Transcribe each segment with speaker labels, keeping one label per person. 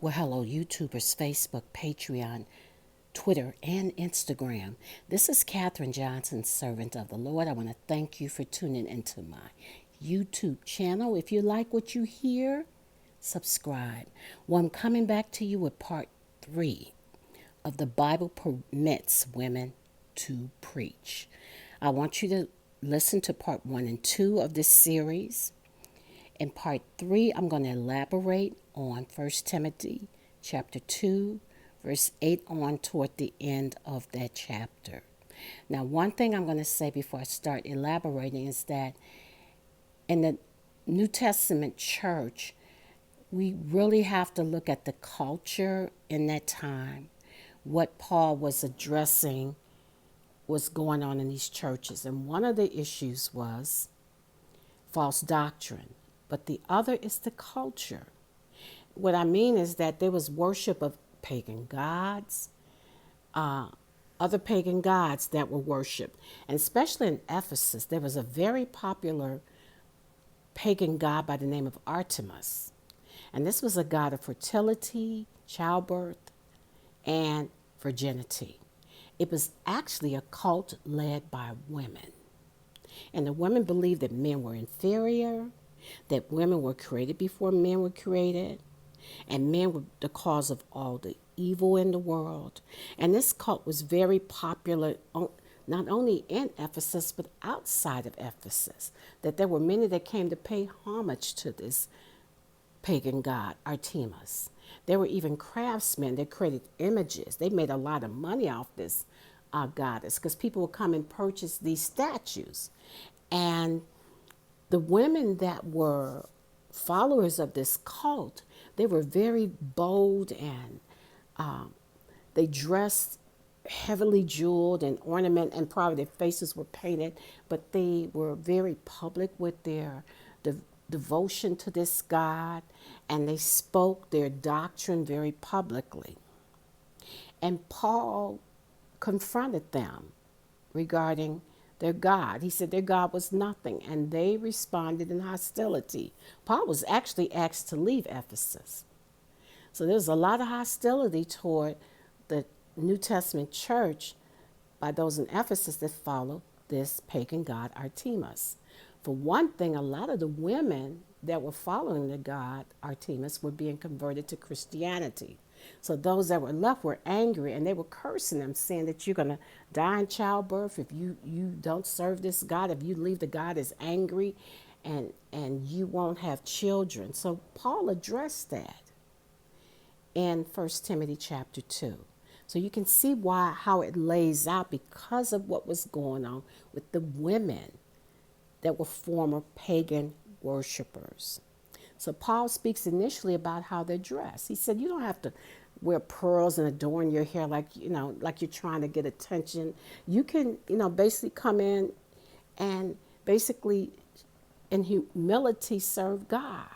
Speaker 1: Well, hello, YouTubers, Facebook, Patreon, Twitter, and Instagram. This is Katherine Johnson, servant of the Lord. I want to thank you for tuning into my YouTube channel. If you like what you hear, subscribe. Well, I'm coming back to you with part 3 of The Bible Permits Women to Preach. I want you to listen to part 1 and 2 of this series. In part 3, I'm going to elaborate on 1 Timothy chapter 2, verse 8 on toward the end of that chapter. Now, one thing I'm going to say before I start elaborating is that in the New Testament church, we really have to look at the culture in that time, what Paul was addressing, what's going on in these churches. And one of the issues was false doctrine, but the other is the culture. What I mean is that there was worship of pagan gods, other pagan gods that were worshipped. And especially in Ephesus, there was a very popular pagan god by the name of Artemis. And this was a god of fertility, childbirth, and virginity. It was actually a cult led by women. And the women believed that men were inferior, that women were created before men were created, and men were the cause of all the evil in the world. And this cult was very popular, not only in Ephesus, but outside of Ephesus, that there were many that came to pay homage to this pagan god, Artemis. There were even craftsmen that created images. They made a lot of money off this goddess because people would come and purchase these statues. And the women that were followers of this cult, they were very bold and they dressed heavily jeweled and ornament, and probably their faces were painted, but they were very public with their devotion to this God, and they spoke their doctrine very publicly. And Paul confronted them regarding their God. He said their God was nothing, and they responded in hostility. Paul was actually asked to leave Ephesus. So there's a lot of hostility toward the New Testament church by those in Ephesus that followed this pagan god Artemis. For one thing, a lot of the women that were following the god Artemis were being converted to Christianity. So those that were left were angry, and they were cursing them, saying that you're going to die in childbirth if you don't serve this God. If you leave, the God is angry, and you won't have children. So Paul addressed that in 1 Timothy chapter 2. So you can see how it lays out because of what was going on with the women that were former pagan worshipers. So Paul speaks initially about how they're dressed. He said you don't have to wear pearls and adorn your hair like you're trying to get attention. You can, basically come in and basically in humility serve God.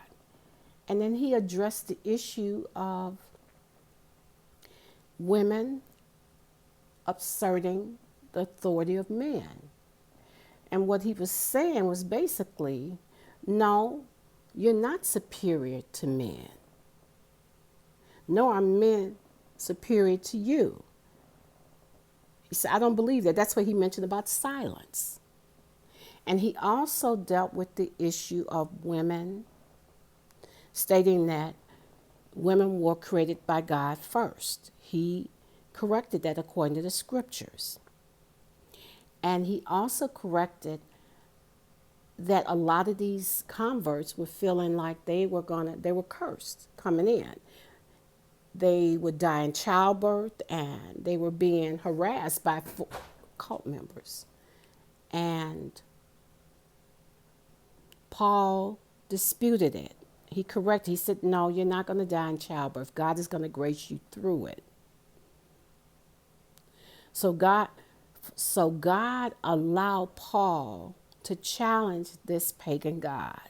Speaker 1: And then he addressed the issue of women asserting the authority of men. And what he was saying was basically, no, you're not superior to men. Nor are men superior to you. He said, I don't believe that. That's what he mentioned about silence. And he also dealt with the issue of women, stating that women were created by God first. He corrected that according to the scriptures. And he also corrected that a lot of these converts were feeling like they were cursed coming in. They would die in childbirth, and they were being harassed by cult members. And Paul disputed it. He said, no, you're not going to die in childbirth. God is going to grace you through it. So God allowed Paul to challenge this pagan god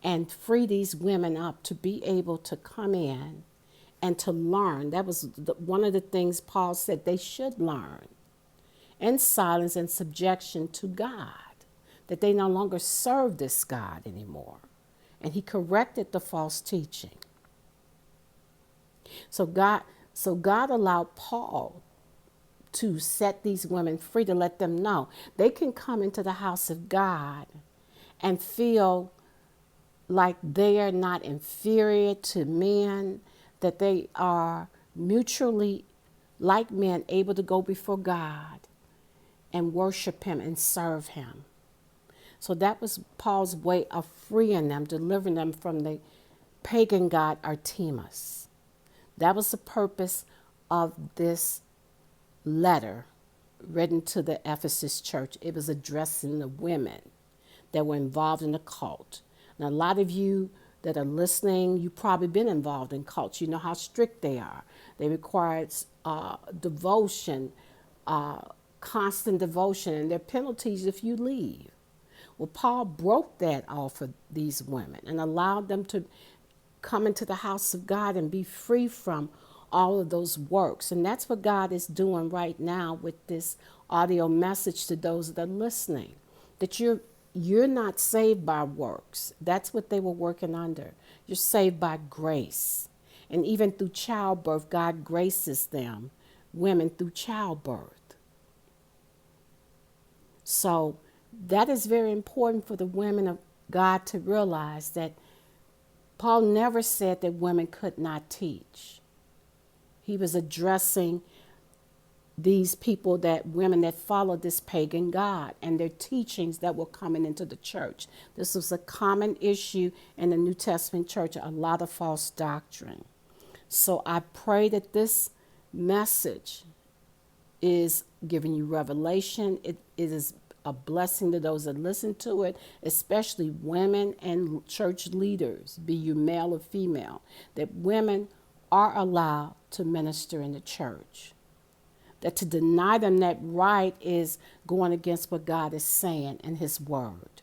Speaker 1: and free these women up to be able to come in and to learn. That was one of the things Paul said they should learn in silence and subjection to God, that they no longer serve this God anymore. And he corrected the false teaching. So God allowed Paul to set these women free, to let them know they can come into the house of God and feel like they are not inferior to men, that they are mutually, like men, able to go before God and worship him and serve him. So that was Paul's way of freeing them, delivering them from the pagan god Artemis. That was the purpose of this letter written to the Ephesus church. It was addressing the women that were involved in the cult. Now, a lot of you that are listening, you've probably been involved in cults. You know how strict they are. They require devotion, constant devotion, and there are penalties if you leave. Well, Paul broke that off of these women and allowed them to come into the house of God and be free from all of those works. And that's what God is doing right now with this audio message to those that are listening, that you're not saved by works. That's what they were working under. You're saved by grace. And even through childbirth, God graces them, women, through childbirth. So that is very important for the women of God to realize, that Paul never said that women could not teach. He was addressing these people, that women that followed this pagan god and their teachings that were coming into the church. This was a common issue in the New Testament church, a lot of false doctrine. So I pray that this message is giving you revelation. It is a blessing to those that listen to it, especially women and church leaders, be you male or female, that women are allowed to minister in the church. That to deny them that right is going against what God is saying in his word.